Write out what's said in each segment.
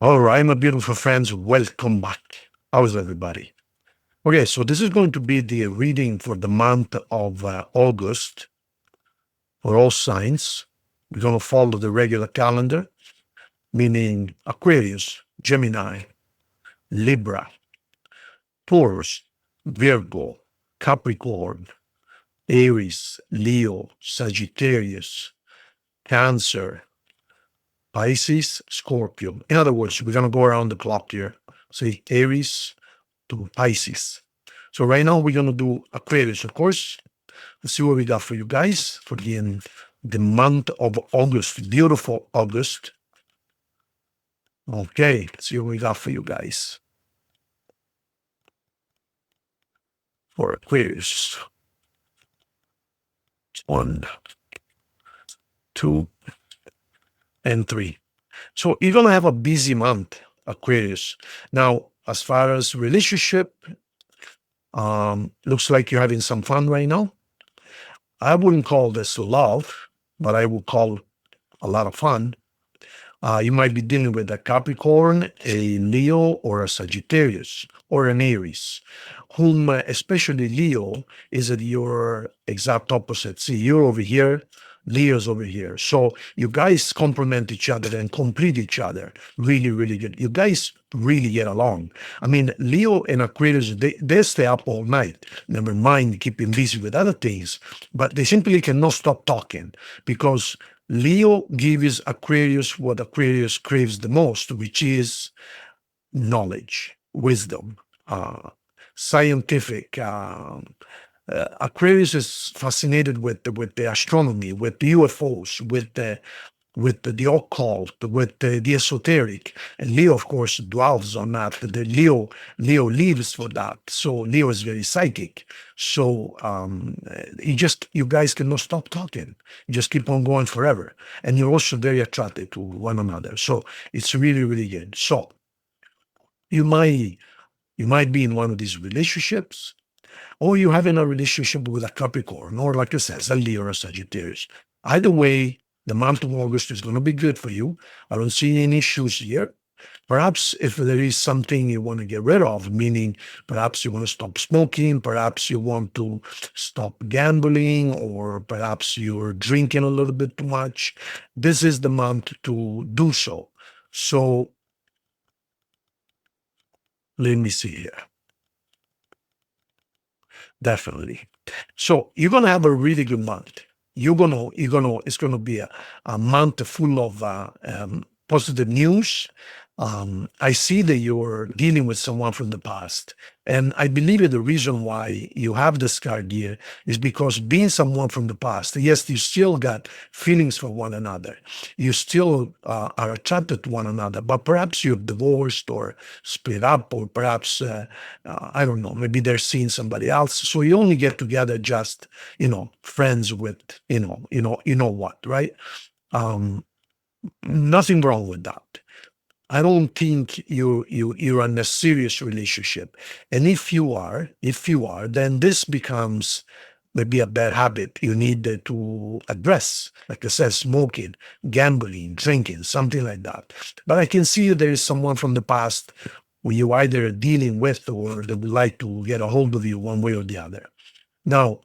All right, my beautiful friends, welcome back. How's everybody? Okay, so this is going to be the reading for the month of August for all signs. We're going to follow the regular calendar, meaning Aquarius, Gemini, Libra, Taurus, Virgo, Capricorn, Aries, Leo, Sagittarius, Cancer, Pisces, Scorpio. In other words, we're going to go around the clock here. Say Aries to Pisces. So right now we're going to do Aquarius, of course. Let's see what we got for you guys for the month of August. Beautiful August. Okay, let's see what we got for you guys for Aquarius. 1, 2, and 3. So you're going to have a busy month, Aquarius. Now, as far as relationship, looks like you're having some fun right now. I wouldn't call this love, but I would call a lot of fun. You might be dealing with a Capricorn, a Leo, or a Sagittarius, or an Aries, whom, especially Leo, is at your exact opposite. See, you're over here, Leo's over here. So you guys complement each other and complete each other. Really, really good. You guys really get along. I mean, Leo and Aquarius, they stay up all night. Never mind keeping busy with other things, but they simply cannot stop talking because Leo gives Aquarius what Aquarius craves the most, which is knowledge, wisdom, scientific. Aquarius is fascinated with the astronomy, with the UFOs, with the occult, with the esoteric. And Leo, of course, dwells on that. The Leo lives for that. So Leo is very psychic. So you guys cannot stop talking. You just keep on going forever. And you're also very attracted to one another. So it's really, really good. So you might be in one of these relationships, or you're having a relationship with a Capricorn, or like I said, a Leo or a Sagittarius. Either way, the month of August is going to be good for you. I don't see any issues here. Perhaps if there is something you want to get rid of, meaning perhaps you want to stop smoking, perhaps you want to stop gambling, or perhaps you're drinking a little bit too much, this is the month to do so. So let me see here. Definitely. So you're gonna have a really good month. It's gonna be a month full of positive news. I see that you're dealing with someone from the past. And I believe that the reason why you have this card here is because being someone from the past, yes, you still got feelings for one another. You still are attracted to one another, but perhaps you've divorced or split up, or perhaps, I don't know, maybe they're seeing somebody else. So you only get together just, friends with, you know what, right? Nothing wrong with that. I don't think you're in a serious relationship. And if you are, then this becomes maybe a bad habit you need to address. Like I said, smoking, gambling, drinking, something like that. But I can see there is someone from the past who you either dealing with or that would like to get a hold of you one way or the other. Now,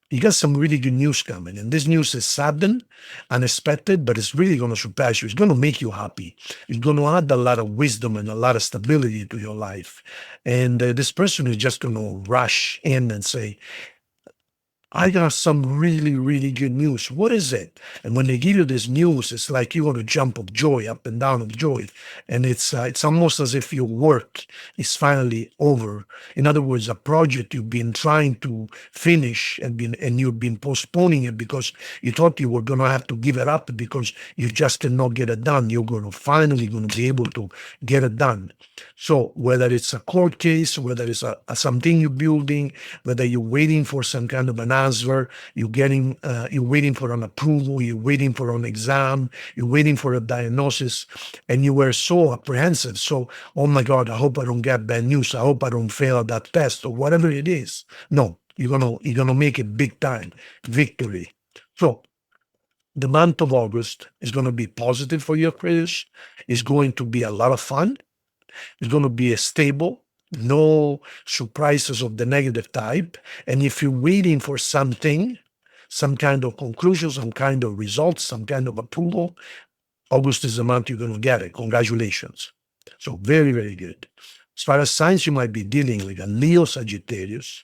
you got some really good news coming, and this news is sudden, unexpected, but it's really going to surprise you. It's going to make you happy. It's going to add a lot of wisdom and a lot of stability to your life. And this person is just going to rush in and say, I got some really, really good news. What is it? And when they give you this news, it's like you're going to jump of joy, up and down of joy. And it's almost as if your work is finally over. In other words, a project you've been trying to finish and you've been postponing it because you thought you were going to have to give it up because you just cannot get it done. You're finally going to be able to get it done. So whether it's a court case, whether it's something you're building, whether you're waiting for some kind of an answer, you're waiting for an approval, you're waiting for an exam, you're waiting for a diagnosis, and you were so apprehensive. So, oh my God, I hope I don't get bad news. I hope I don't fail that test or whatever it is. No, you're gonna make it big time victory. So The month of August is going to be positive for you, Aquarius. It's going to be a lot of fun. It's going to be a stable, no surprises of the negative type. And if you're waiting for something, some kind of conclusion, some kind of results, some kind of approval, August is the month you're going to get it. Congratulations. So very, very good. As far as signs, you might be dealing with a Leo Sagittarius.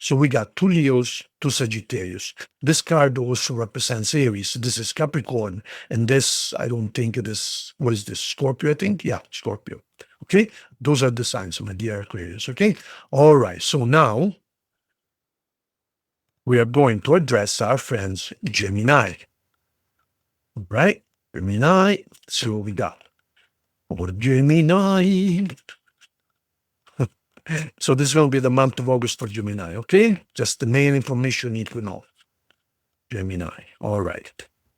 So we got two Leos, two Sagittarius. This card also represents Aries. This is Capricorn. And this, I don't think it is, what is this? Scorpio, I think? Yeah, Scorpio. Okay. Those are the signs, my dear Aquarius. Okay. All right. So now we are going to address our friends Gemini. All right. Gemini. So we got for Gemini. So this is going to be the month of August for Gemini, okay? Just the main information you need to know. Gemini. All right.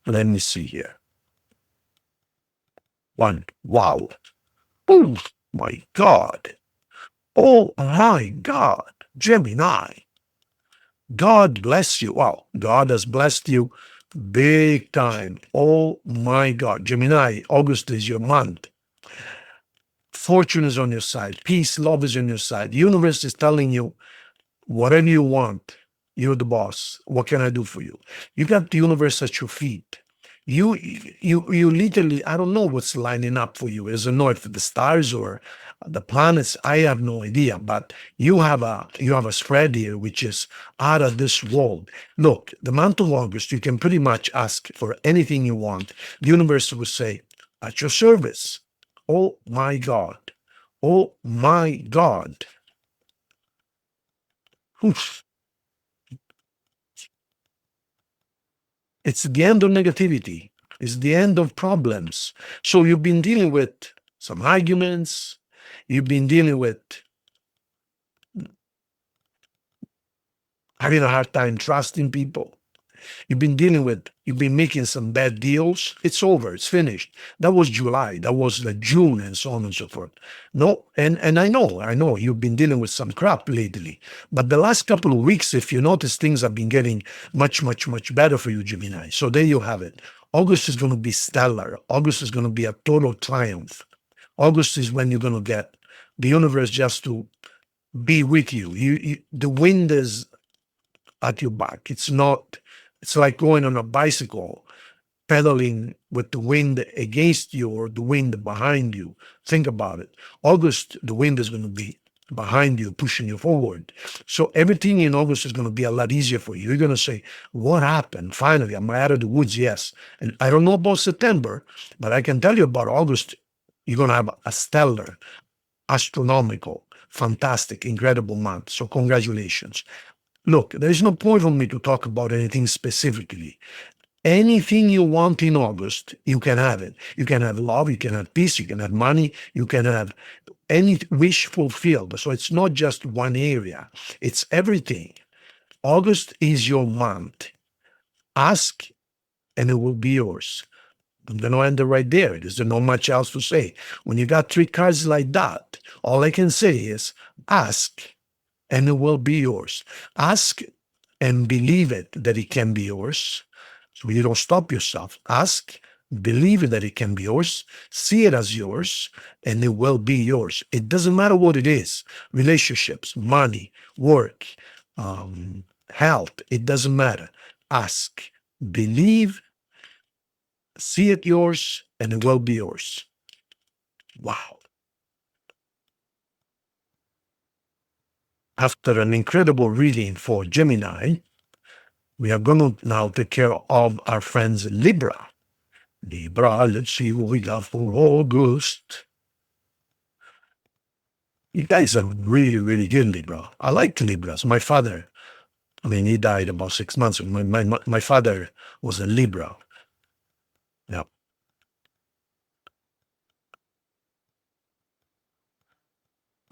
Let me see here. One. Wow. Oh my God. Oh my God. Gemini. God bless you. Wow. God has blessed you big time. Oh my God. Gemini, August is your month. Fortune is on your side. Peace, love is on your side. The universe is telling you, whatever you want, you're the boss. What can I do for you? You got the universe at your feet. You literally, I don't know what's lining up for you. I don't know if the stars or the planets. I have no idea. But you have a spread here which is out of this world. Look, the month of August, you can pretty much ask for anything you want. The universe will say, at your service. Oh my God. Oh my God. Oof. It's the end of negativity. It's the end of problems. So you've been dealing with some arguments. You've been dealing with having a hard time trusting people. You've been making some bad deals. It's over. It's finished. That was July. That was the June and so on and so forth. No, and I know you've been dealing with some crap lately. But the last couple of weeks, if you notice, things have been getting much, much, much better for you, Gemini. So there you have it. August is going to be stellar. August is going to be a total triumph. August is when you're going to get the universe just to be with you. The wind is at your back. It's like going on a bicycle, pedaling with the wind against you or the wind behind you. Think about it. August, the wind is going to be behind you, pushing you forward. So everything in August is going to be a lot easier for you. You're going to say, what happened? Finally, I'm out of the woods. Yes. And I don't know about September, but I can tell you about August. You're going to have a stellar, astronomical, fantastic, incredible month. So congratulations. Look, there's no point for me to talk about anything specifically. Anything you want in August, you can have it. You can have love, you can have peace, you can have money, you can have any wish fulfilled. So it's not just one area, it's everything. August is your month. Ask and it will be yours. I'm going to end it right there. There's not much else to say. When you got three cards like that, all I can say is ask and it will be yours. Ask and believe it that it can be yours. So you don't stop yourself. Ask, believe that it can be yours, see it as yours, and it will be yours. It doesn't matter what it is. Relationships, money, work, health, it doesn't matter. Ask, believe, see it yours, and it will be yours. Wow. After an incredible reading for Gemini, we are going to now take care of our friends Libra. Libra, let's see what we got for August. You guys are really, really good, Libra. I like Libras. My father, he died about 6 months ago. My father was a Libra. Yeah.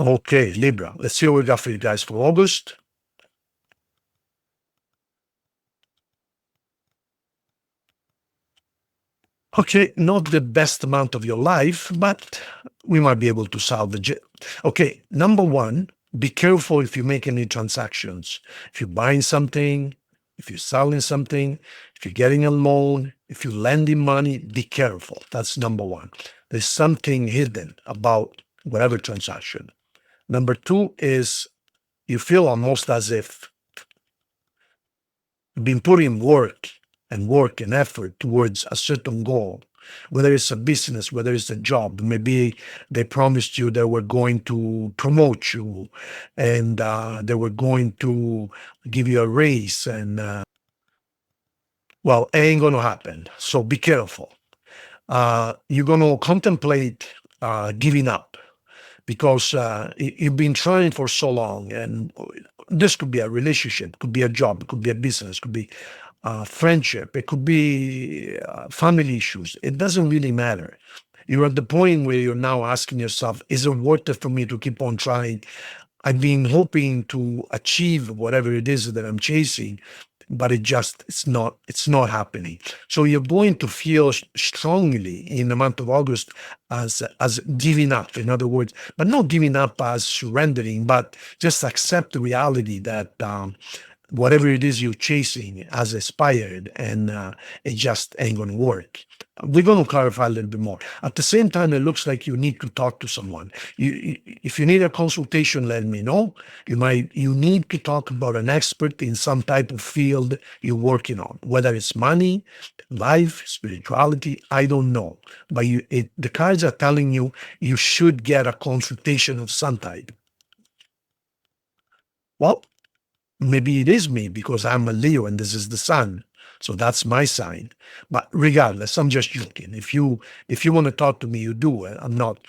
Okay, Libra. Let's see what we got for you guys for August. Okay, not the best amount of your life, but we might be able to salvage it. Okay, number one, be careful if you make any transactions. If you're buying something, if you're selling something, If you're getting a loan, if you're lending money, be careful. That's number one. There's something hidden about whatever transaction. Number two is you feel almost as if you've been putting work and effort towards a certain goal, whether it's a business, whether it's a job. Maybe they promised you they were going to promote you and they were going to give you a raise. And well, it ain't going to happen. So be careful. You're going to contemplate giving up because you've been trying for so long, and this could be a relationship, could be a job, it could be a business, could be friendship, it could be family issues. It doesn't really matter. You're at the point where you're now asking yourself, is it worth it for me to keep on trying? I've been hoping to achieve whatever it is that I'm chasing, but it's not happening. So you're going to feel strongly in the month of August as giving up, in other words, but not giving up as surrendering, but just accept the reality that whatever it is you're chasing has expired and it just ain't going to work. We're going to clarify a little bit more. At the same time, it looks like you need to talk to someone. If you need a consultation, let me know. You need to talk about an expert in some type of field you're working on, whether it's money, life, spirituality, I don't know. But the cards are telling you you should get a consultation of some type. Well, maybe it is me because I'm a Leo and this is the sun. So that's my sign. But regardless, I'm just joking. If you want to talk to me, you do. I'm not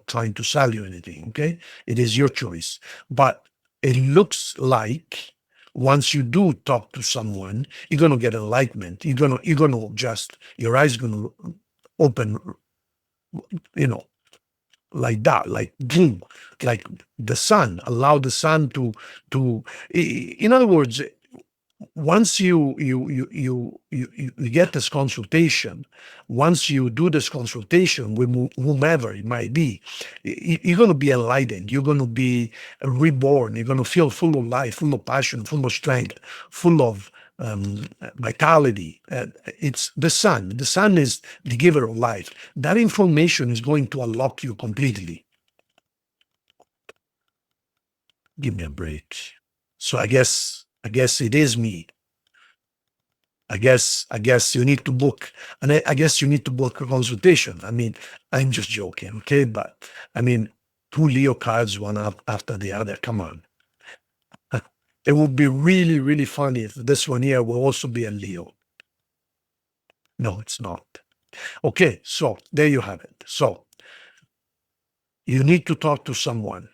trying to sell you anything, okay? It is your choice. But it looks like once you do talk to someone, you're gonna get enlightenment. You're gonna just your eyes gonna open, you know, like that, like boom, like the sun. Allow the sun in other words, once you get this consultation, once you do this consultation with whomever it might be, you're going to be enlightened. You're going to be reborn. You're going to feel full of life, full of passion, full of strength, full of vitality. It's the sun. The sun is the giver of life. That information is going to unlock you completely. Give me a break. So I guess it is me. I guess you need to book, and I guess you need to book a consultation. I mean, I'm just joking, okay? But I mean, two Leo cards, one after the other. Come on. It would be really, really funny if this one here will also be a Leo. No, it's not. Okay, so there you have it. So you need to talk to someone.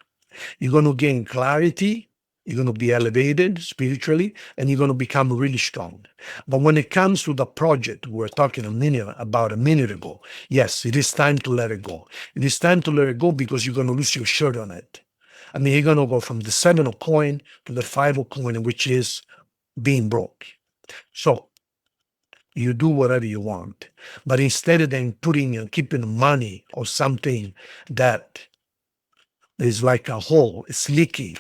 You're going to gain clarity. You're going to be elevated spiritually, and you're going to become really strong. But when it comes to the project we were talking about a minute ago, yes, it is time to let it go. It is time to let it go because you're going to lose your shirt on it. I mean, you're going to go from the 7 of coin to the 5 of coin, which is being broke. So you do whatever you want. But instead of then putting and keeping money or something that is like a hole, it's leaking,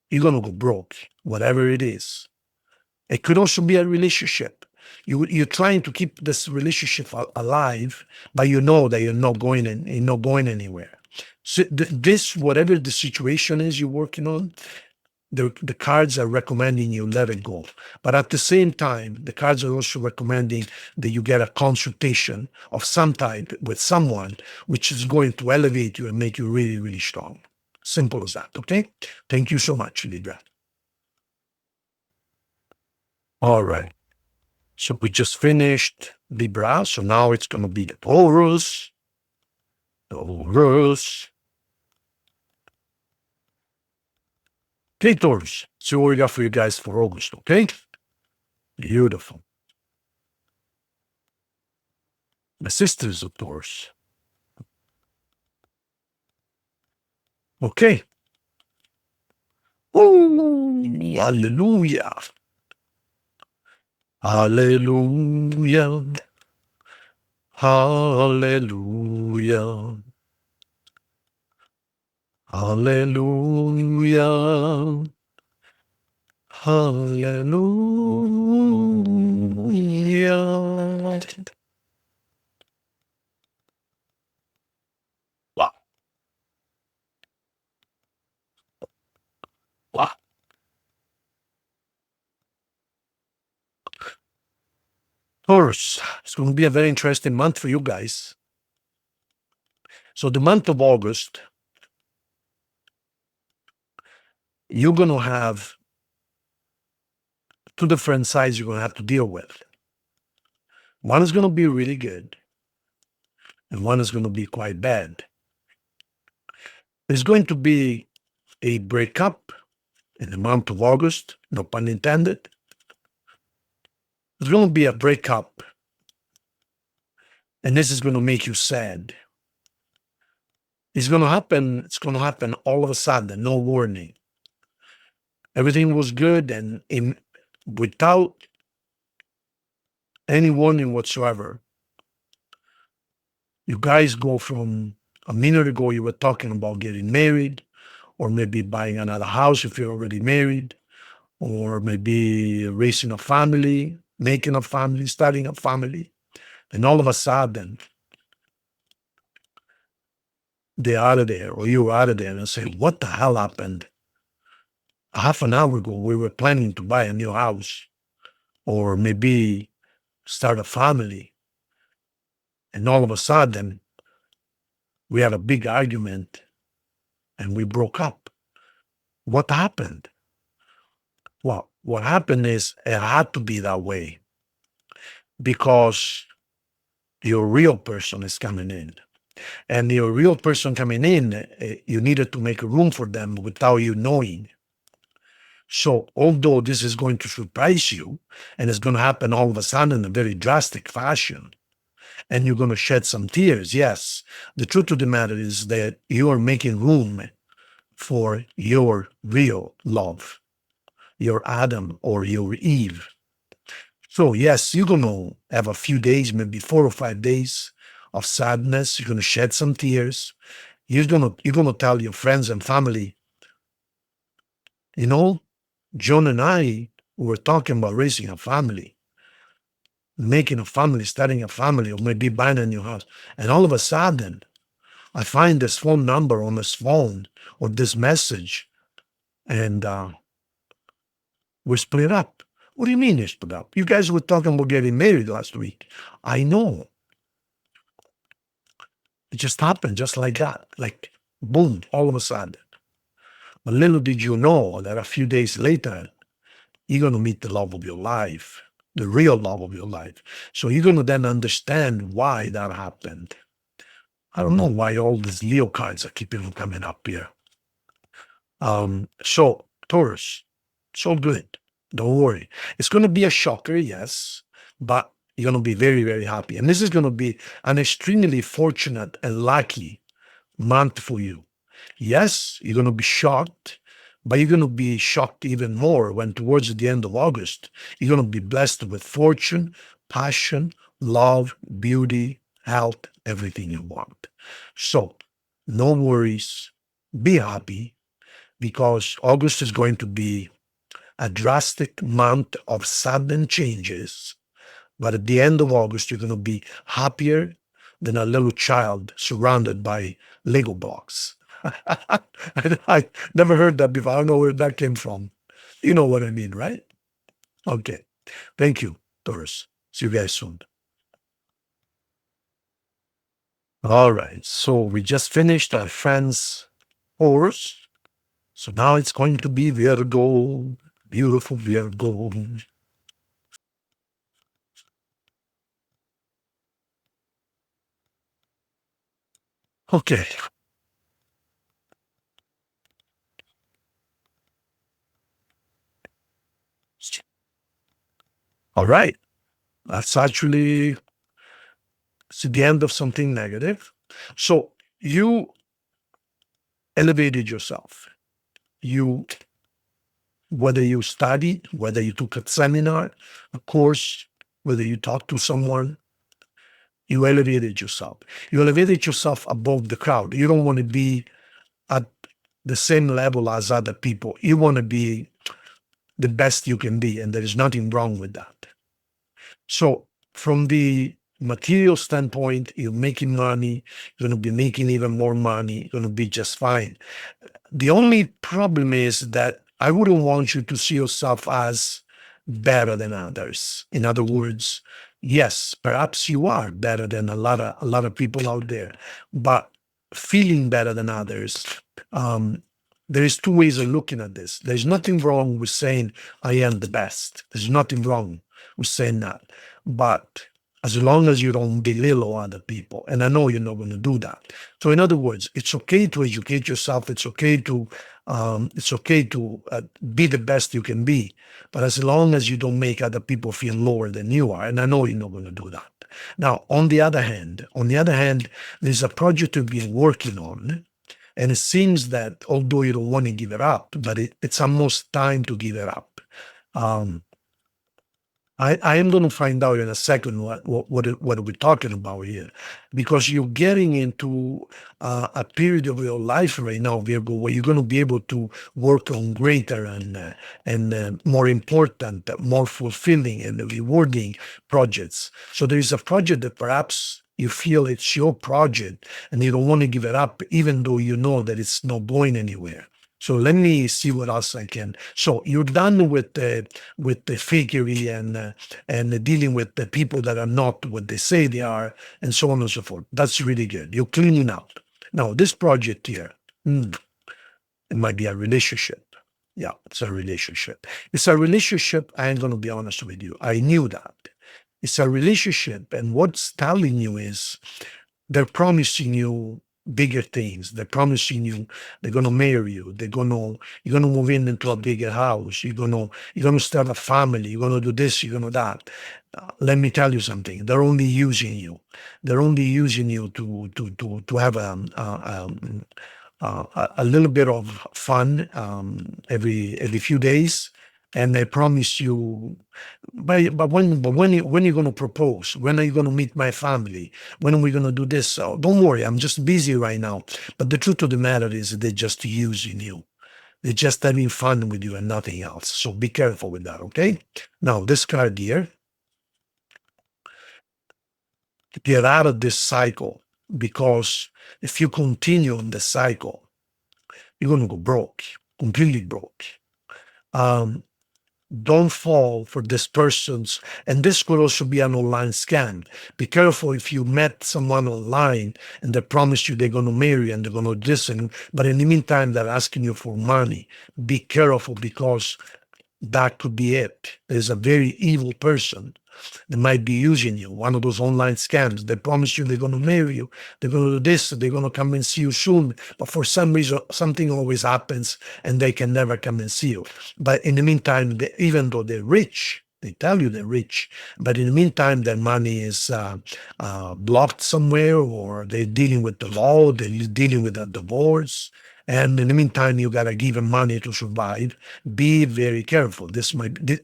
you're going to go broke, whatever it is. It could also be a relationship. You're trying to keep this relationship alive, but you know that you're not going anywhere. So this, whatever the situation is you're working on, the cards are recommending you let it go. But at the same time, the cards are also recommending that you get a consultation of some type with someone, which is going to elevate you and make you really, really strong. Simple as that. Okay. Thank you so much, Libra. All right. So we just finished Libra. So now it's going to be the Taurus. Taurus. Okay, Taurus. So what we got for you guys for August. Okay. Beautiful. My sister's a Taurus. Okay. Oh, hallelujah. Hallelujah. Hallelujah. Hallelujah. Hallelujah. Wow. Wow. Taurus, it's going to be a very interesting month for you guys. So the month of August, you're going to have two different sides you're going to have to deal with. One is going to be really good, and one is going to be quite bad. There's going to be a breakup in the month of August, no pun intended. There's going to be a breakup, and this is going to make you sad. It's going to happen all of a sudden, no warning. Everything was good, and without any warning whatsoever, you guys go from a minute ago, you were talking about getting married, or maybe buying another house if you're already married, or maybe raising a family, making a family, starting a family. And all of a sudden, they're out of there, or you're out of there, and say, what the hell happened? Half an hour ago, we were planning to buy a new house, or maybe start a family. And all of a sudden, we had a big argument and we broke up. What happened? Well, what happened is it had to be that way because your real person is coming in. And your real person coming in, you needed to make room for them without you knowing. So, although this is going to surprise you and it's going to happen all of a sudden in a very drastic fashion, and you're going to shed some tears, yes, the truth of the matter is that you are making room for your real love, your Adam or your Eve. So, yes, you're going to have a few days, maybe 4 or 5 days of sadness. You're going to shed some tears. You're gonna tell your friends and family, you know, John and I were talking about raising a family, making a family, starting a family, or maybe buying a new house. And all of a sudden, I find this phone number on this phone or this message, and we're split up. What do you mean you're split up? You guys were talking about getting married last week. I know. It just happened just like that. Like, boom, all of a sudden. But little did you know that a few days later, you're going to meet the love of your life, the real love of your life. So you're going to then understand why that happened. I don't know why all these Leo cards are keeping coming up here. So Taurus, it's all good. Don't worry. It's going to be a shocker, yes, but you're going to be very, very happy. And this is going to be an extremely fortunate and lucky month for you. Yes, you're going to be shocked, but you're going to be shocked even more when towards the end of August, you're going to be blessed with fortune, passion, love, beauty, health, everything you want. So no worries. Be happy because August is going to be a drastic month of sudden changes. But at the end of August, you're going to be happier than a little child surrounded by Lego blocks. I never heard that before. I don't know where that came from. You know what I mean, right? Okay. Thank you, Taurus. See you guys soon. All right. So we just finished our friend's horse. So now it's going to be Virgo. Beautiful Virgo. Okay. All right. That's actually it's the end of something negative. So you elevated yourself. You, whether you studied, whether you took a seminar, a course, whether you talked to someone, you elevated yourself. You elevated yourself above the crowd. You don't want to be at the same level as other people. You want to be the best you can be, and there is nothing wrong with that. So from the material standpoint, you're making money, you're going to be making even more money, you're going to be just fine. The only problem is that I wouldn't want you to see yourself as better than others. In other words, yes, perhaps you are better than a lot of people out there, but feeling better than others, um, there is two ways of looking at this. There's nothing wrong with saying I am the best. There's nothing wrong with saying that. But as long as you don't belittle other people, and I know you're not going to do that. So in other words, it's okay to educate yourself. It's okay to be the best you can be, but as long as you don't make other people feel lower than you are, and I know you're not going to do that. Now, on the other hand, there's a project you've been working on, and it seems that although you don't want to give it up, but it's almost time to give it up. Um, I am going to find out in a second what we're talking about here, because you're getting into a period of your life right now, Virgo, where you're going to be able to work on greater and more important, more fulfilling and rewarding projects. So there is a project that perhaps you feel it's your project and you don't want to give it up, even though you know that it's not going anywhere. So let me see what else I can. So you're done with the fakery and dealing with the people that are not what they say they are, and so on and so forth. That's really good. You're cleaning out. Now this project here, it might be a relationship. Yeah, it's a relationship. It's a relationship. I ain't gonna be honest with you. I knew that. It's a relationship, and what's telling you is they're promising you bigger things. They're promising you they're gonna marry you. You're gonna move into a bigger house. You're gonna start a family. You're gonna do this. You're gonna that. Let me tell you something. They're only using you. They're only using you to have a little bit of fun every few days, and they promise you. But when you're going to propose? When are you going to meet my family? When are we going to do this? So don't worry, I'm just busy right now. But the truth of the matter is they're just using you. They're just having fun with you and nothing else. So be careful with that, okay? Now, this card here, get out of this cycle, because if you continue in the cycle, you're going to go broke, completely broke. Um, don't fall for this person's, and this could also be an online scam. Be careful if you met someone online and they promise you they're going to marry you and they're going to do this, but in the meantime, they're asking you for money. Be careful, because that could be it. There's a very evil person that might be using you, one of those online scams. They promise you they're going to marry you, they're going to do this, they're going to come and see you soon, but for some reason, something always happens and they can never come and see you. But in the meantime, even though they're rich, they tell you they're rich, but in the meantime, their money is blocked somewhere, or they're dealing with the law, they're dealing with a divorce. And in the meantime, you got to give them money to survive. Be very careful. This might be,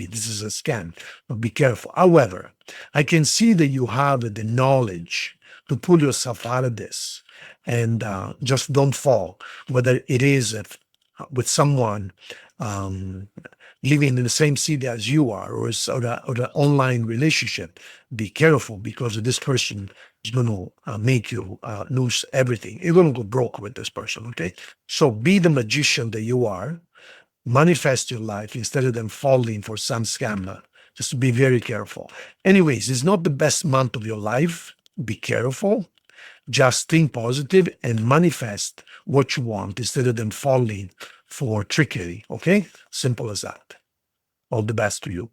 this is a scam, but be careful. However, I can see that you have the knowledge to pull yourself out of this, and just don't fall, whether it is with someone um, living in the same city as you are, or an online relationship. Be careful, because this person is going to make you lose everything. You're going to go broke with this person, okay? So be the magician that you are. Manifest your life instead of them falling for some scammer. Just be very careful. Anyways, it's not the best month of your life. Be careful. Just think positive and manifest what you want instead of them falling for trickery, okay? Simple as that. All the best to you.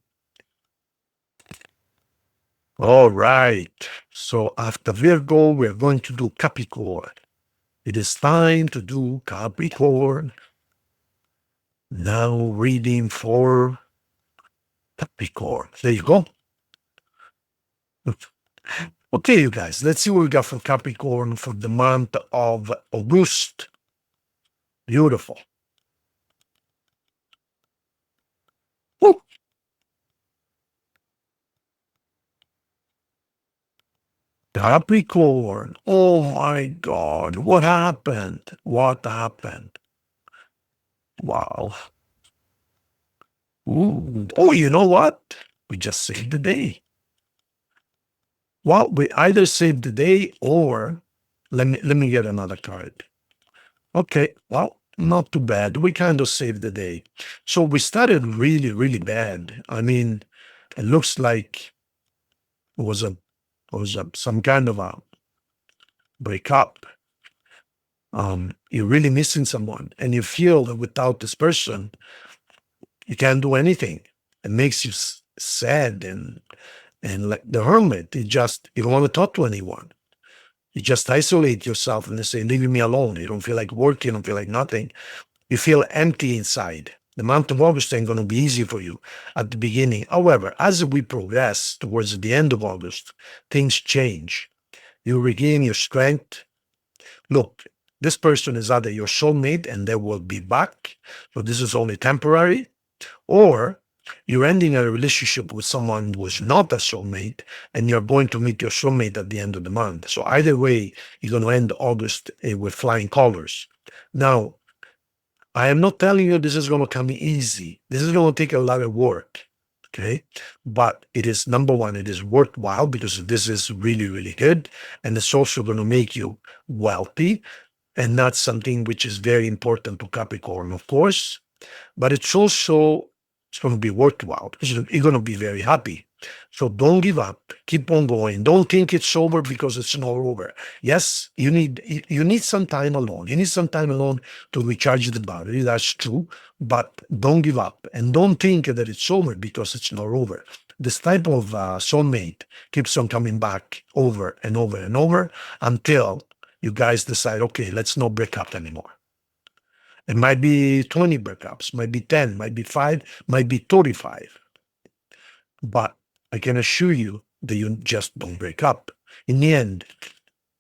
All right. So after Virgo, we're going to do Capricorn. It is time to do Capricorn. Now reading for Capricorn. There you go. Okay, you guys, let's see what we got for Capricorn for the month of August. Beautiful. Woo. Capricorn. Oh my God. What happened? What happened? Wow. Ooh. Oh, you know what? We just saved the day. Well, we either saved the day or let me get another card. Okay, well, not too bad. We kind of saved the day. So we started really, really bad. I mean, it looks like it was a some kind of a breakup. You're really missing someone, and you feel that without this person, you can't do anything. It makes you sad and like the hermit. You don't want to talk to anyone. You just isolate yourself and they say, leave me alone. You don't feel like working, you don't feel like nothing. You feel empty inside. The month of August ain't going to be easy for you at the beginning. However, as we progress towards the end of August, things change. You regain your strength. Look, this person is either your soulmate and they will be back. So this is only temporary, or you're ending a relationship with someone who is not a soulmate and you're going to meet your soulmate at the end of the month. So either way, you're going to end August with flying colors. Now, I am not telling you this is going to come easy. This is going to take a lot of work. Okay. But it is number one, it is worthwhile because this is really, really good. And it's also going to make you wealthy. And that's something which is very important to Capricorn, of course. But it's going to be worthwhile because you're going to be very happy. So don't give up. Keep on going. Don't think it's over because it's not over. Yes, you need some time alone. You need some time alone to recharge the battery. That's true. But don't give up and don't think that it's over because it's not over. This type of soulmate keeps on coming back over and over and over until you guys decide, okay, let's not break up anymore. It might be 20 breakups, might be 10, might be 5, might be 35. But I can assure you that you just don't break up. In the end,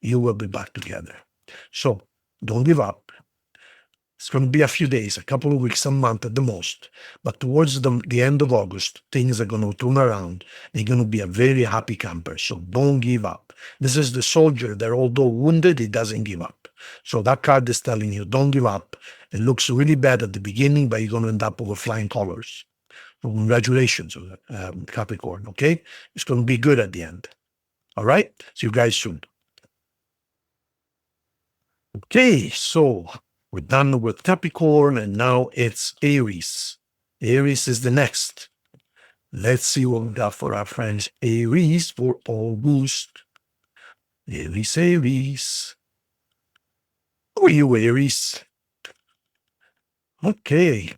you will be back together. So don't give up. It's going to be a few days, a couple of weeks, a month at the most. But towards the end of August, things are going to turn around. You're going to be a very happy camper. So don't give up. This is the soldier that, although wounded, he doesn't give up. So that card is telling you, don't give up. It looks really bad at the beginning, but you're going to end up with flying colors. So congratulations, Capricorn. Okay? It's going to be good at the end. All right? See you guys soon. Okay, so we're done with Capricorn and now it's Aries. Aries is the next. Let's see what we got for our friends Aries for August. Aries, Aries. Who are you, Aries? Okay.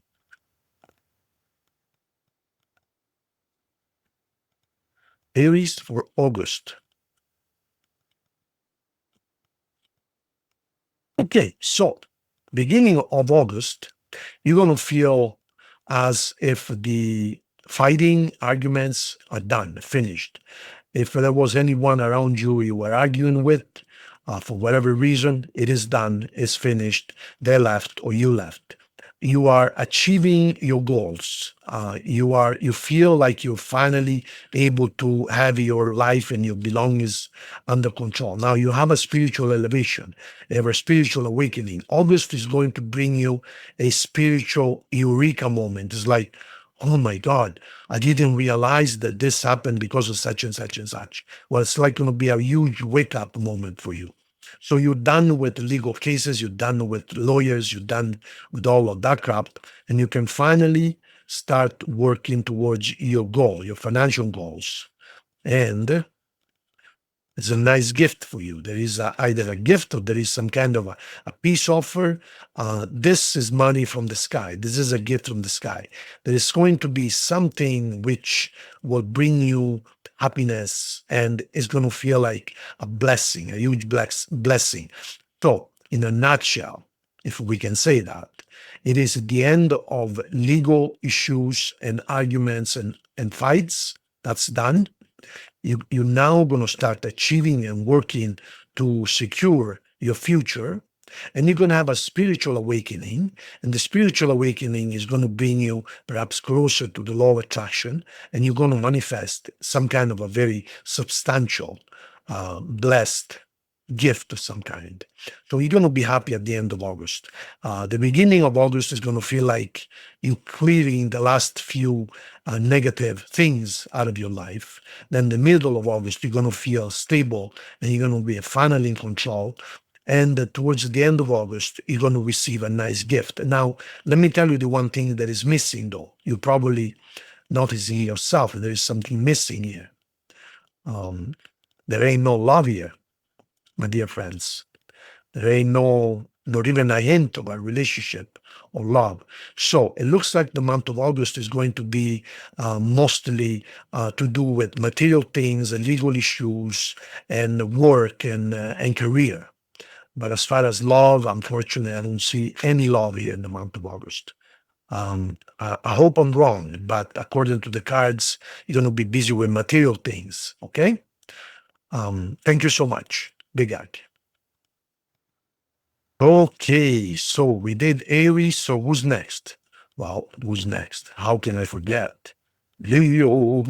Aries for August. Okay, so beginning of August, you're going to feel as if the fighting arguments are done, finished. If there was anyone around you were arguing with, for whatever reason, it is done, it's finished, they left or you left. You are achieving your goals. You feel like you're finally able to have your life and your belongings under control. Now you have a spiritual elevation, you have a spiritual awakening. August is going to bring you a spiritual eureka moment. It's like, oh my God, I didn't realize that this happened because of such and such and such. Well, it's like going to be a huge wake up moment for you. So you're done with legal cases, you're done with lawyers, you're done with all of that crap, and you can finally start working towards your goal, your financial goals. And it's a nice gift for you. There is either a gift or there is some kind of a peace offer. This is money from the sky. This is a gift from the sky. There is going to be something which will bring you happiness and is going to feel like a blessing, a huge blessing. So, in a nutshell, if we can say that, it is the end of legal issues and arguments and fights. That's done. You're now going to start achieving and working to secure your future. And you're going to have a spiritual awakening. And the spiritual awakening is going to bring you perhaps closer to the law of attraction. And you're going to manifest some kind of a very substantial, blessed gift of some kind. So you're going to be happy at the end of August. The beginning of August is going to feel like you clearing the last few negative things out of your life. Then the middle of August, you're going to feel stable and you're going to be finally in control. And towards the end of August, you're going to receive a nice gift. Now, let me tell you the one thing that is missing, though. You probably noticing yourself there is something missing here. There ain't no love here, my dear friends. There ain't not even a hint of a relationship or love. So it looks like the month of August is going to be mostly to do with material things, legal issues, and work and career. But as far as love, unfortunately, I don't see any love here in the month of August. I hope I'm wrong, but according to the cards, you're going to be busy with material things. Okay? Thank you so much. Big Ag. Okay, so we did Aries, so who's next? Well, who's next? How can I forget? Leo.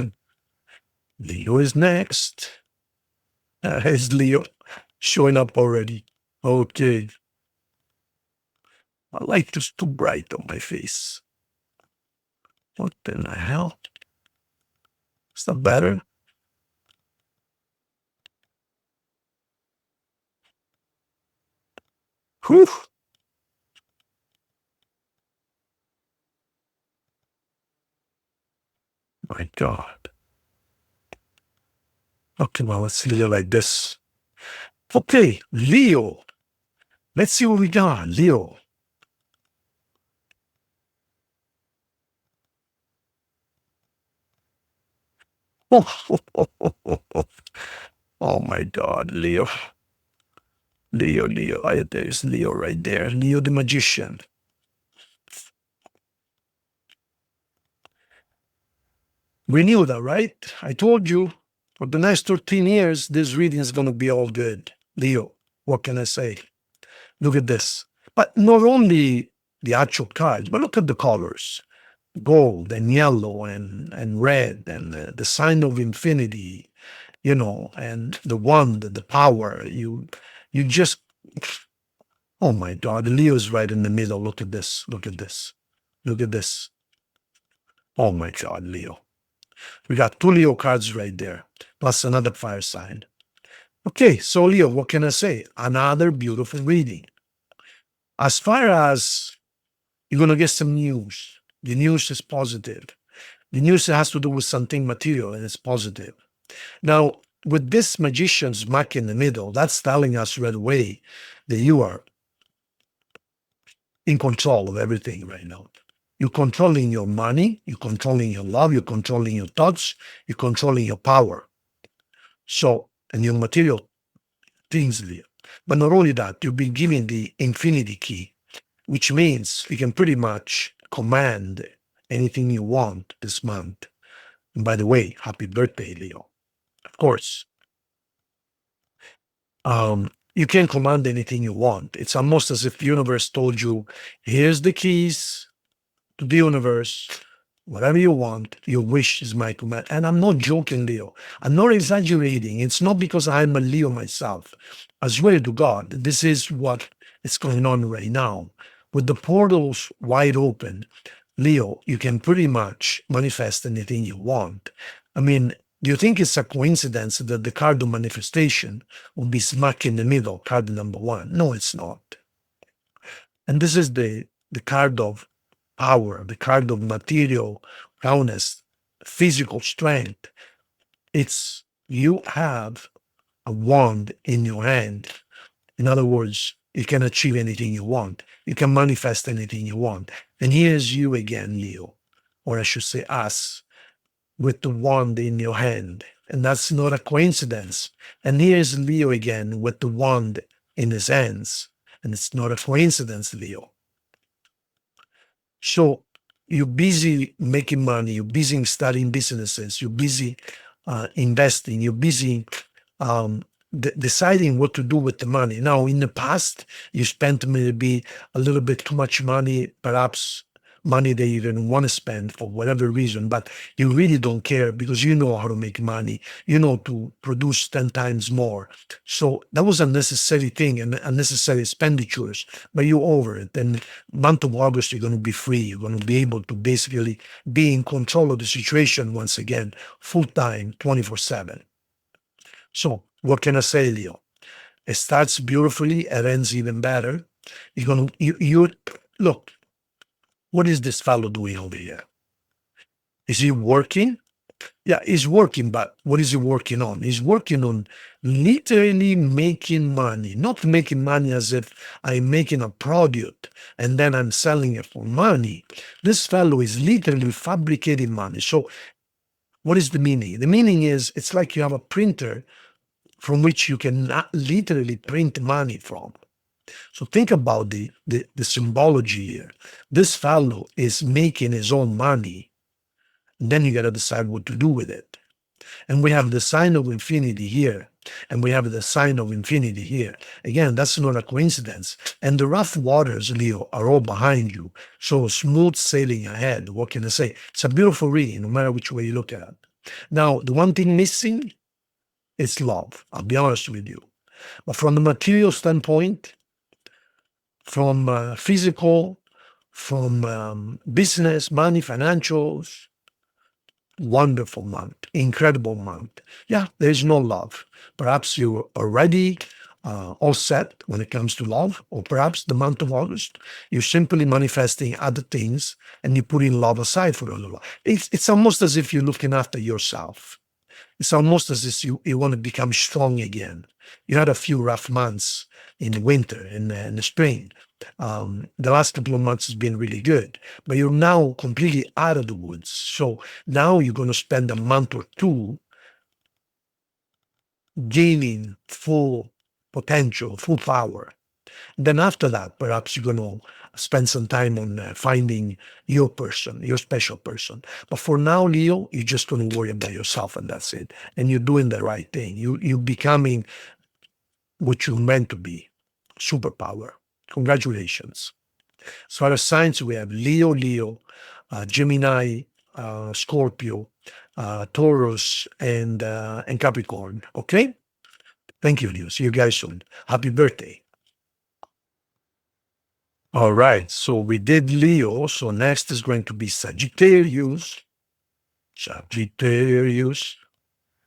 Leo is next. Is Leo showing up already? Okay. My light is too bright on my face. What in the hell? Is that better? Whew. My God. Okay, well, let's leave it like this. Okay, Leo. Let's see what we got. Leo. Oh my God, Leo. Leo. There's Leo right there. Leo the magician. We knew that, right? I told you for the next 13 years, this reading is going to be all good. Leo, what can I say? Look at this. But not only the actual cards, but look at the colors. Gold and yellow and red and the sign of infinity, and the wand, the power. You just, oh my God, Leo's right in the middle. Look at this. Look at this. Look at this. Oh my God, Leo. We got two Leo cards right there, plus another fire sign. Okay, so Leo, what can I say? Another beautiful reading. As far as you're going to get some news, the news is positive. The news has to do with something material and it's positive. Now, with this magician smack in the middle, that's telling us right away that you are in control of everything right now. You're controlling your money, you're controlling your love, you're controlling your thoughts, you're controlling your power. So, and your material things, Leo. But not only that, you've been given the infinity key, which means you can pretty much command anything you want this month. And by the way, happy birthday, Leo. Of course. You can command anything you want. It's almost as if the universe told you, here's the keys to the universe. Whatever you want, your wish is my command. And I'm not joking, Leo. I'm not exaggerating. It's not because I'm a Leo myself. I swear to God, this is what is going on right now. With the portals wide open, Leo, you can pretty much manifest anything you want. I mean, do you think it's a coincidence that the card of manifestation will be smack in the middle, card number one? No, it's not. And this is the card of power, the card of material prowess, physical strength. It's you have a wand in your hand. In other words, you can achieve anything you want. You can manifest anything you want. And here's you again, Leo, or I should say us, with the wand in your hand. And that's not a coincidence. And here's Leo again with the wand in his hands. And it's not a coincidence, Leo. So you're busy making money, you're busy studying businesses, you're busy investing, you're busy deciding what to do with the money. Now, in the past, you spent maybe a little bit too much money, perhaps money they even want to spend for whatever reason, but you really don't care because you know how to make money, you know to produce 10 times more. So that was a necessary thing and unnecessary expenditures, but you over it. And month of August, you're going to be free. You're going to be able to basically be in control of the situation once again, full time, 24/7. So what can I say, Leo? It starts beautifully, it ends even better. You look, what is this fellow doing over here? Is he working? Yeah, he's working, but what is he working on? He's working on literally making money, not making money as if I'm making a product and then I'm selling it for money. This fellow is literally fabricating money. So what is the meaning? The meaning is it's like you have a printer from which you can literally print money from. So think about the symbology here. This fellow is making his own money. And then you got to decide what to do with it. And we have the sign of infinity here. And we have the sign of infinity here. Again, that's not a coincidence. And the rough waters, Leo, are all behind you. So smooth sailing ahead. What can I say? It's a beautiful reading, no matter which way you look at it. Now, the one thing missing is love. I'll be honest with you. But from the material standpoint, from physical, from business, money, financials, wonderful month, incredible month. Yeah, there's no love. Perhaps you're already all set when it comes to love, or perhaps the month of August, you're simply manifesting other things and you're putting love aside for a little while. It's almost as if you're looking after yourself. It's almost as if you want to become strong again. You had a few rough months in the winter and in the spring. The last couple of months has been really good, but you're now completely out of the woods. So now you're going to spend a month or two gaining full potential, full power. Then after that, perhaps you're going to spend some time on finding your person, your special person. But for now, Leo, you're just going to worry about yourself and that's it. And you're doing the right thing. You're becoming what you're meant to be, superpower. Congratulations. So other signs, we have Leo, Gemini, Scorpio, Taurus, and Capricorn. Okay? Thank you, Leo. See you guys soon. Happy birthday. All right, so we did Leo. So next is going to be Sagittarius. Sagittarius.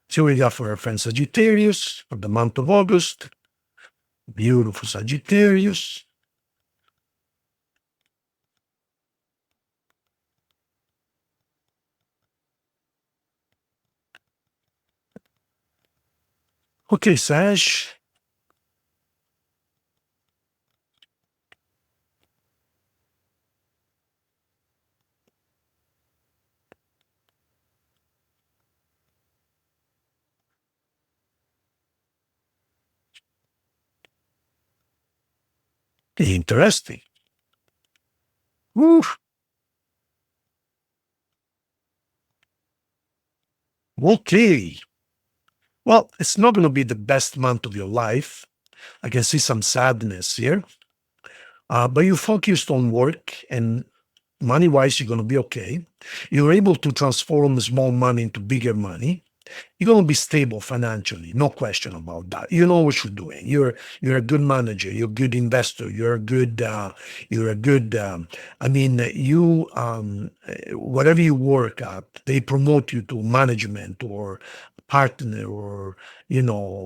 So we got for our friend Sagittarius for the month of August. Beautiful Sagittarius. Okay, Sag. Interesting. Woo. Okay. Well, it's not going to be the best month of your life. I can see some sadness here. But you focused on work and money-wise, you're going to be okay. You're able to transform small money into bigger money. You're going to be stable financially, no question about that. You know what you're doing. You're a good manager. You're a good investor. You're a good. I mean, whatever you work at, they promote you to management or partner or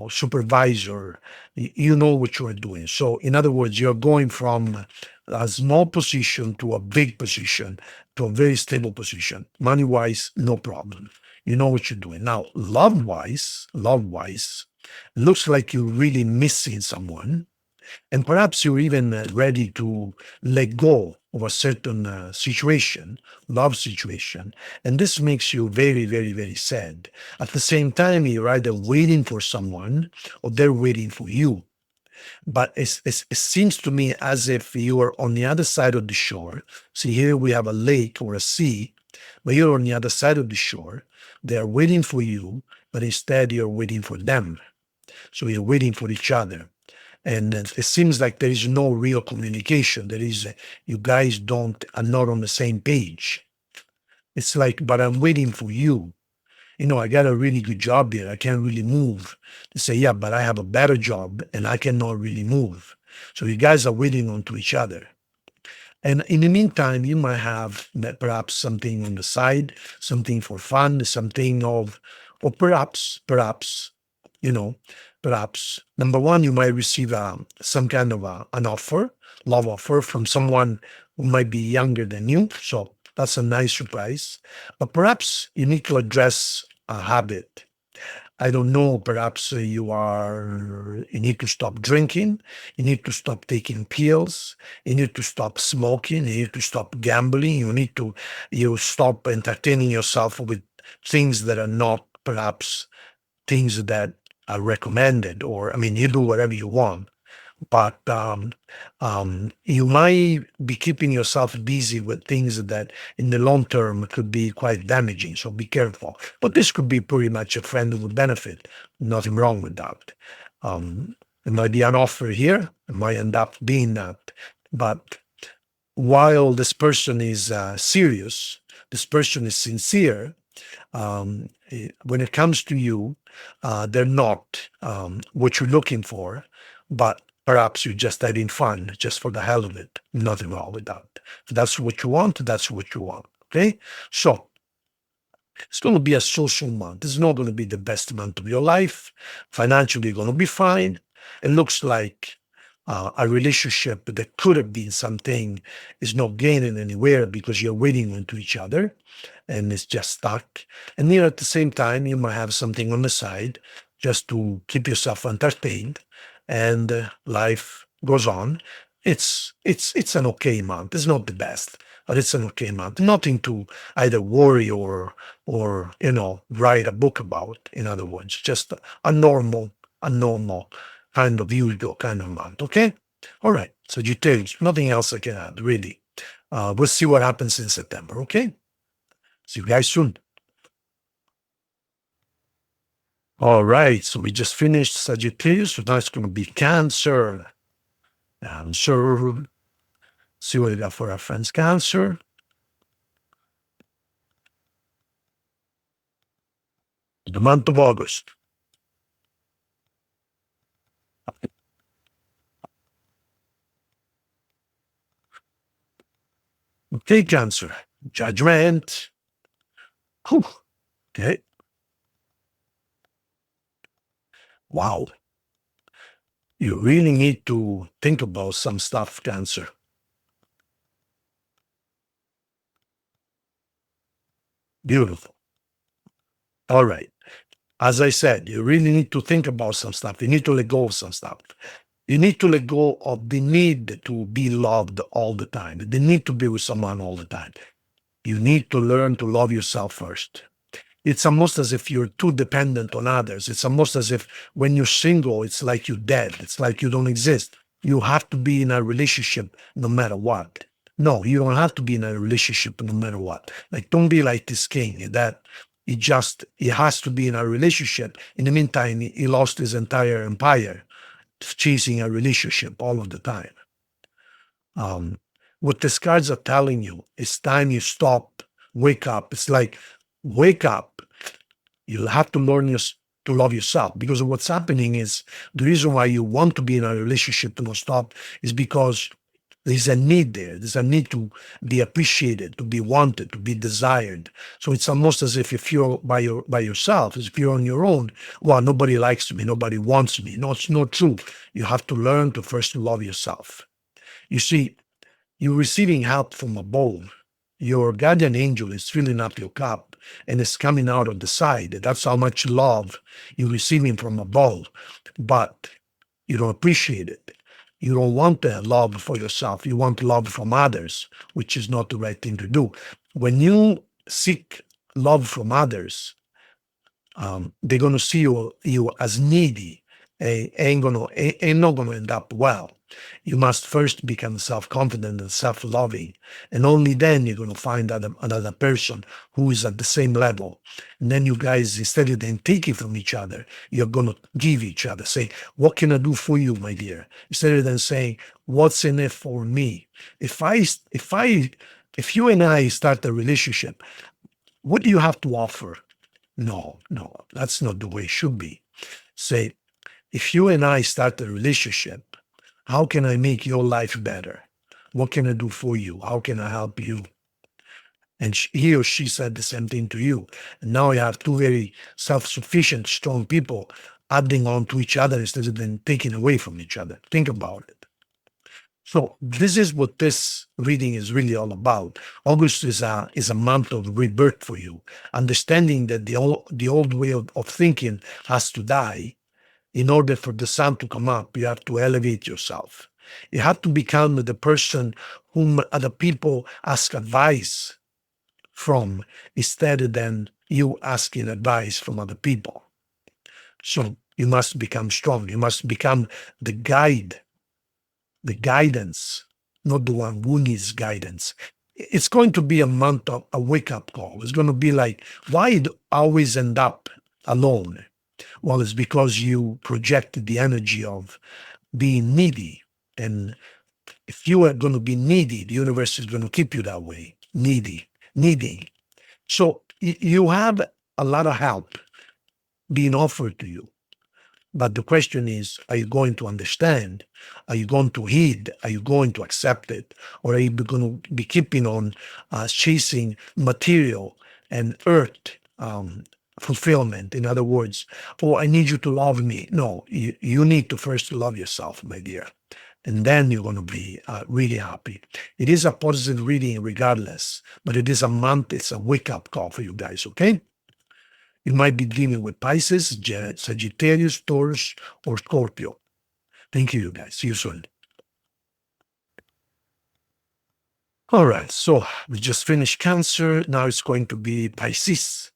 supervisor. You know what you're doing. So, in other words, you're going from a small position to a big position to a very stable position. Money wise, no problem. You know what you're doing. Now, love-wise, looks like you're really missing someone. And perhaps you're even ready to let go of a certain situation, love situation. And this makes you very, very, very sad. At the same time, you're either waiting for someone or they're waiting for you. But it seems to me as if you are on the other side of the shore. See, here we have a lake or a sea, but you're on the other side of the shore. They're waiting for you, but instead you're waiting for them. So you're waiting for each other. And it seems like there is no real communication. You guys are not on the same page. It's like, but I'm waiting for you. I got a really good job here. I can't really move. They say, yeah, but I have a better job and I cannot really move. So you guys are waiting onto each other. And in the meantime, you might have perhaps something on the side, something for fun, or perhaps, you know, perhaps number one, you might receive some kind of an offer, love offer from someone who might be younger than you. So that's a nice surprise. But perhaps you need to address a habit. I don't know, perhaps you need to stop drinking, you need to stop taking pills, you need to stop smoking, you need to stop gambling, you stop entertaining yourself with things that are not perhaps things that are recommended, or, I mean, you do whatever you want. But you might be keeping yourself busy with things that in the long term could be quite damaging. So be careful. But this could be pretty much a friend who would benefit. Nothing wrong with that. It might be an offer here. It might end up being that. But while this person is serious, this person is sincere, when it comes to you, they're not what you're looking for, but perhaps you're just having fun just for the hell of it. Nothing wrong with that. If that's what you want, that's what you want. Okay? So it's going to be a social month. It's not going to be the best month of your life. Financially, you're going to be fine. It looks like a relationship that could have been something is not gaining anywhere because you're waiting into each other and it's just stuck. And then at the same time, you might have something on the side just to keep yourself entertained, and life goes on. It's an okay month. It's not the best, but it's an okay month. Nothing to either worry or write a book about. In other words, just a normal kind of usual kind of month. Okay, all right. So Sagittarius, nothing else I can add really. We'll see what happens in September. Okay, see you guys soon. All right, so we just finished Sagittarius, so now it's going to be Cancer. Cancer. See what we got for our friends, Cancer. The month of August. Okay, Cancer. Judgment. Whew. Okay. Wow. You really need to think about some stuff, Cancer. Beautiful. All right. As I said, you really need to think about some stuff. You need to let go of some stuff. You need to let go of the need to be loved all the time, the need to be with someone all the time. You need to learn to love yourself first. It's almost as if you're too dependent on others. It's almost as if when you're single, it's like you're dead. It's like you don't exist. You have to be in a relationship no matter what. No, you don't have to be in a relationship no matter what. Like, don't be like this king that he has to be in a relationship. In the meantime, he lost his entire empire chasing a relationship all of the time. What these cards are telling you, it's time you stop, wake up. It's like, wake up. You have to learn to love yourself, because what's happening is the reason why you want to be in a relationship to stop is because there's a need there. There's a need to be appreciated, to be wanted, to be desired. So it's almost as if you're by yourself, as if you're on your own, well, nobody likes me, nobody wants me. No, it's not true. You have to learn to first love yourself. You see, you're receiving help from above. Your guardian angel is filling up your cup and it's coming out of the side. That's how much love you're receiving from above. But you don't appreciate it. You don't want the love for yourself. You want love from others, which is not the right thing to do. When you seek love from others, they're going to see you as needy, ain't not gonna end up well. You must first become self-confident and self-loving, and only then you're gonna find another person who is at the same level. And then you guys, instead of then taking from each other, you're gonna give each other. Say, what can I do for you, my dear? Instead of then saying, what's in it for me? If you and I start a relationship, what do you have to offer? No, that's not the way it should be. Say, if you and I start a relationship, how can I make your life better? What can I do for you? How can I help you? And he or she said the same thing to you. And now you have two very self-sufficient, strong people adding on to each other instead of then taking away from each other. Think about it. So this is what this reading is really all about. August is a month of rebirth for you, understanding that the old way of thinking has to die. In order for the sun to come up, you have to elevate yourself. You have to become the person whom other people ask advice from, instead of then you asking advice from other people. So you must become strong. You must become the guide, the guidance, not the one who needs guidance. It's going to be a month of a wake-up call. It's going to be like, why always end up alone? Well, it's because you projected the energy of being needy. And if you are going to be needy, the universe is going to keep you that way, needing. So you have a lot of help being offered to you. But the question is, are you going to understand? Are you going to heed? Are you going to accept it? Or are you going to be keeping on chasing material and earth fulfillment? In other words, oh, I need you to love me. No, you need to first love yourself, my dear. And then you're going to be really happy. It is a positive reading regardless, but it is a month, it's a wake-up call for you guys, okay? You might be dealing with Pisces, Sagittarius, Taurus, or Scorpio. Thank you, guys. See you soon. All right, so we just finished Cancer. Now it's going to be Pisces.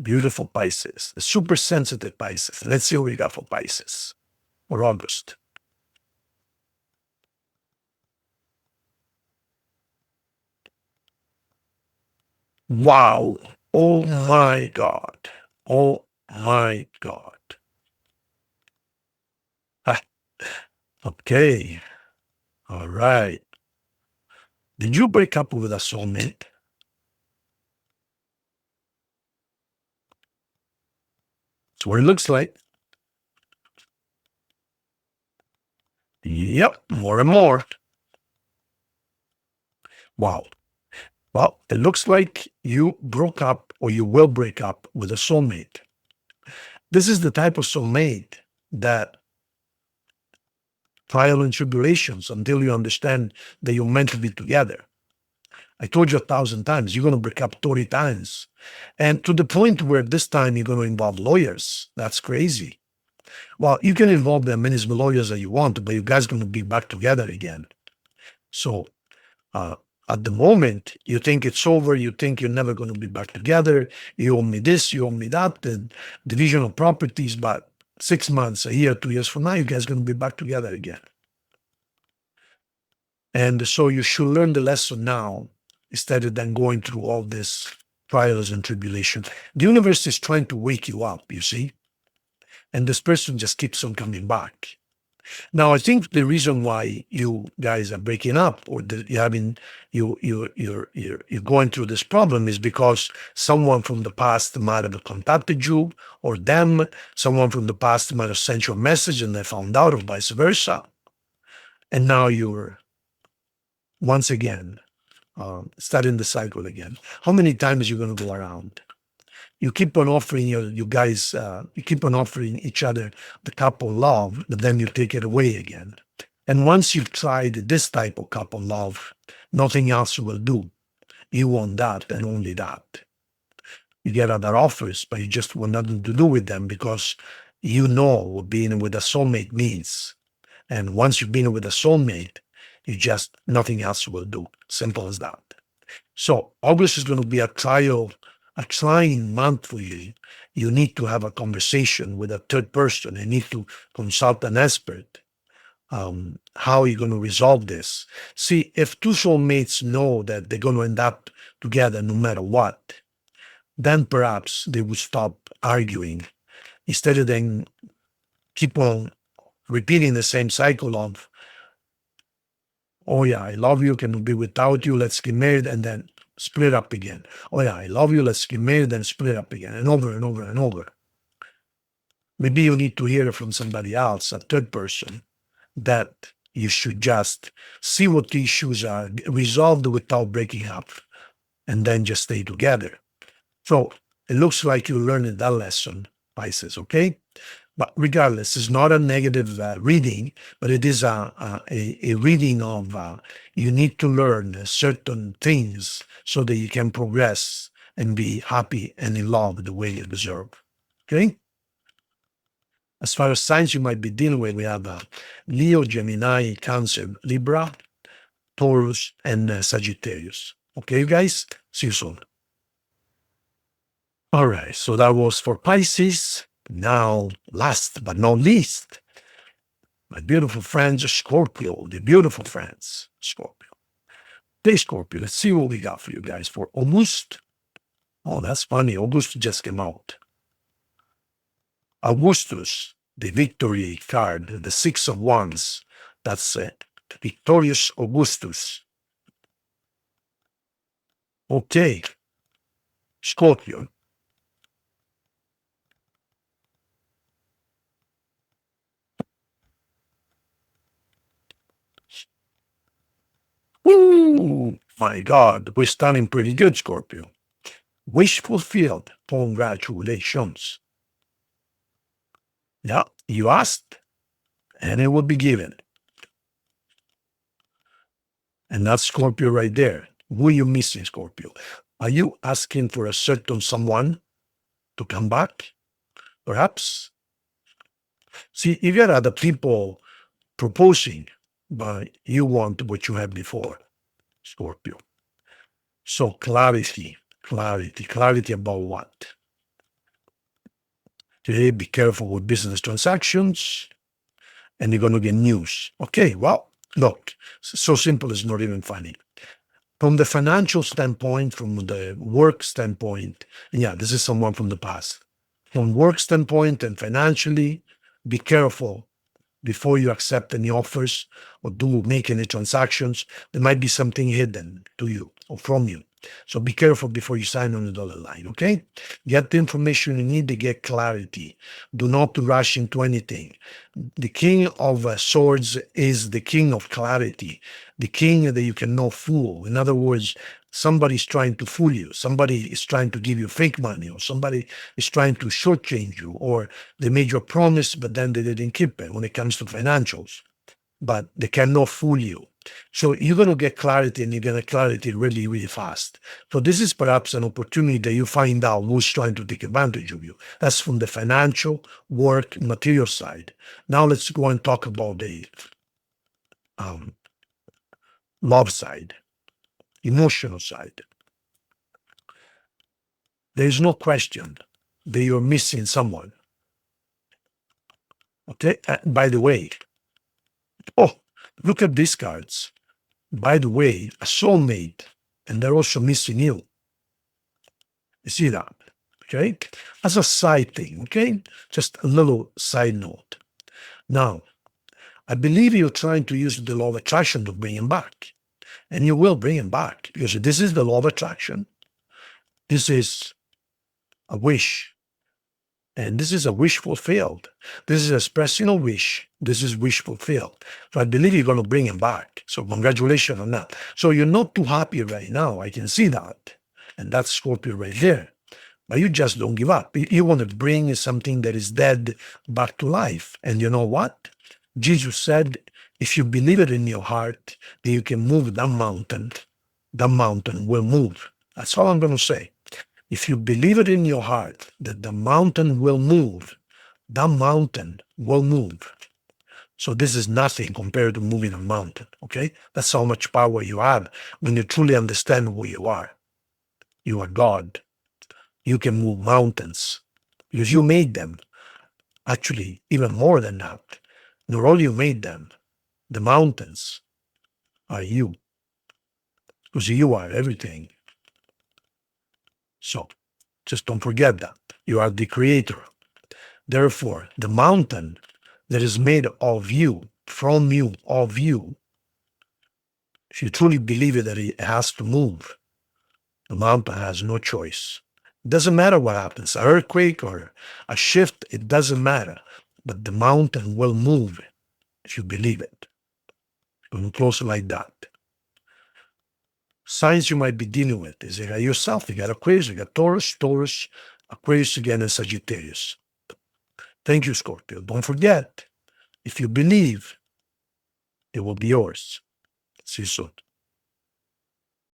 Beautiful Pisces, the super sensitive Pisces. Let's see what we got for Pisces for August. Wow. Oh my God. Oh my God. Ah, okay. All right. Did you break up with a soulmate? That's what it looks like. Yep, more and more. Wow. Well, it looks like you broke up or you will break up with a soulmate. This is the type of soulmate that trial and tribulations until you understand that you're meant to be together. I told you 1,000 times, you're going to break up 30 times. And to the point where this time you're going to involve lawyers. That's crazy. Well, you can involve them many lawyers that you want, but you guys are going to be back together again. So at the moment, you think it's over, you think you're never going to be back together, you owe me this, you owe me that, and division of properties, but 6 months, a year, 2 years from now, you guys are going to be back together again. And so you should learn the lesson now instead of then going through all this trials and tribulation. The universe is trying to wake you up, you see? And this person just keeps on coming back. Now, I think the reason why you guys are breaking up or you're going through this problem is because someone from the past might have contacted you, or them, someone from the past might have sent you a message and they found out, or vice versa. And now you're once again starting the cycle again. How many times are you going to go around? You keep on offering you keep on offering each other the couple love, but then you take it away again. And once you've tried this type of couple love, nothing else will do. You want that and only that. You get other offers, but you just want nothing to do with them because you know what being with a soulmate means. And once you've been with a soulmate, you just, nothing else will do. Simple as that. So August is going to be a trial a client monthly, you need to have a conversation with a third person. You need to consult an expert. How are you going to resolve this? See, if two soulmates know that they're going to end up together no matter what, then perhaps they would stop arguing instead of then keep on repeating the same cycle of, oh yeah, I love you, can be without you, let's get married, and then split up again. Oh yeah, I love you, let's get married, then split up again, and over and over and over. Maybe you need to hear from somebody else, a third person, that you should just see what the issues are, resolve them without breaking up, and then just stay together. So it looks like you learned that lesson, Pisces, okay? But regardless, it's not a negative reading, but it is a reading of you need to learn certain things so that you can progress and be happy and in love the way you deserve. Okay? As far as signs you might be dealing with, we have Leo, Gemini, Cancer, Libra, Taurus, and Sagittarius. Okay, you guys? See you soon. All right, so that was for Pisces. Now, last but not least, my beautiful friends, Scorpio, the beautiful friends, Scorpio. Hey, Scorpio, let's see what we got for you guys for August. Oh, that's funny. August just came out. Augustus, the victory card, the Six of Wands. That's it. Victorious Augustus. Okay. Scorpio. Woo! My God, we're starting pretty good, Scorpio. Wish fulfilled. Congratulations. Yeah, you asked, and it will be given. And that's Scorpio right there. Who are you missing, Scorpio? Are you asking for a certain someone to come back? Perhaps? See, if you had other people proposing, but you want what you had before, Scorpio. So clarity about what? Today, be careful with business transactions, and you're going to get news. Okay, well, look, so simple it's not even funny. From the financial standpoint, from the work standpoint, yeah, this is someone from the past. From work standpoint and financially, be careful before you accept any offers or make any transactions. There might be something hidden to you or from you. So be careful before you sign on the dollar line, okay? Get the information you need to get clarity. Do not rush into anything. The king of swords is the king of clarity, the king that you cannot fool. In other words, somebody's trying to fool you. Somebody is trying to give you fake money, or somebody is trying to shortchange you, or they made you a promise, but then they didn't keep it when it comes to financials. But they cannot fool you. So you're going to get clarity, and you're going to get clarity really, really fast. So this is perhaps an opportunity that you find out who's trying to take advantage of you. That's from the financial, work, material side. Now let's go and talk about the love side, emotional side. There is no question that you're missing someone. Okay. By the way, oh, look at these cards. By the way, a soulmate, and they're also missing you. You see that? Okay. As a side thing, okay? Just a little side note. Now, I believe you're trying to use the law of attraction to bring him back. And you will bring him back because this is the law of attraction. This is a wish. And this is a wish fulfilled. This is expressing a wish. This is wish fulfilled. So I believe you're going to bring him back. So congratulations on that. So you're not too happy right now. I can see that. And that's Scorpio right there. But you just don't give up. You want to bring something that is dead back to life. And you know what? Jesus said, if you believe it in your heart that you can move that mountain will move. That's all I'm going to say. If you believe it in your heart that the mountain will move, that mountain will move. So this is nothing compared to moving a mountain, okay? That's how much power you have when you truly understand who you are. You are God. You can move mountains because you made them. Actually, even more than that. Not only you made them, the mountains are you, because you are everything. So just don't forget that. You are the creator. Therefore, the mountain that is made of you, from you, of you, if you truly believe it that it has to move, the mountain has no choice. It doesn't matter what happens, an earthquake or a shift, it doesn't matter. But the mountain will move if you believe it. You can close it like that. Signs you might be dealing with is you got yourself, you got Aquarius, you got Taurus, Aquarius again, and Sagittarius. Thank you, Scorpio. Don't forget, if you believe, it will be yours. See you soon.